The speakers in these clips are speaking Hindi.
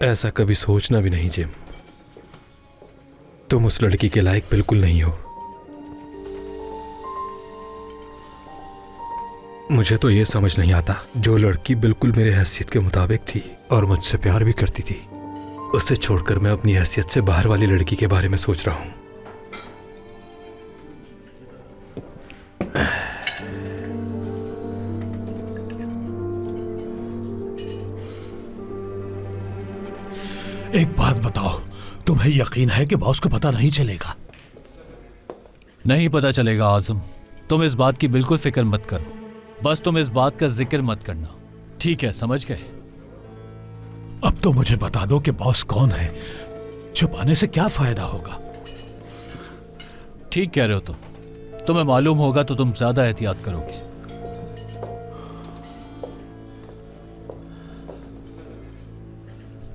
ऐसा कभी सोचना भी नहीं जिम। तुम उस लड़की के लायक बिल्कुल नहीं हो। मुझे तो ये समझ नहीं आता, जो लड़की बिल्कुल मेरे हैसियत के मुताबिक थी और मुझसे प्यार भी करती थी, उसे छोड़कर मैं अपनी हैसियत से बाहर वाली लड़की के बारे में सोच रहा हूं। एक बात बताओ, तुम्हें यकीन है कि बॉस को पता नहीं चलेगा? नहीं पता चलेगा आजम, तुम इस बात की बिल्कुल फिक्र मत करो। बस तुम इस बात का जिक्र मत करना, ठीक है? समझ गए? अब तो मुझे बता दो कि बॉस कौन है। छुपाने से क्या फायदा होगा? ठीक कह रहे हो तुम। तुम्हें मालूम होगा तो तुम ज्यादा एहतियात करोगे।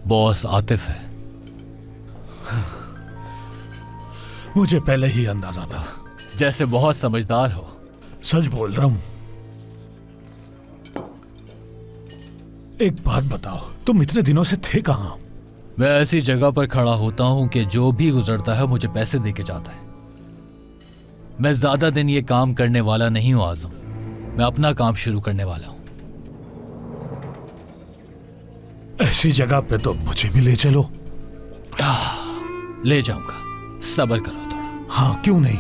बॉस आतिफ है। मुझे पहले ही अंदाजा था। जैसे बहुत समझदार हो। सच बोल रहा हूं। एक बात बताओ, तुम इतने दिनों से थे कहां? मैं ऐसी जगह पर खड़ा होता हूं कि जो भी गुजरता है मुझे पैसे देके जाता है। मैं ज्यादा दिन ये काम करने वाला नहीं हूं आजम। मैं अपना काम शुरू करने वाला हूं। ऐसी जगह पे तो मुझे भी ले चलो। ले जाऊंगा, सब्र करो थोड़ा। हाँ, क्यों नहीं।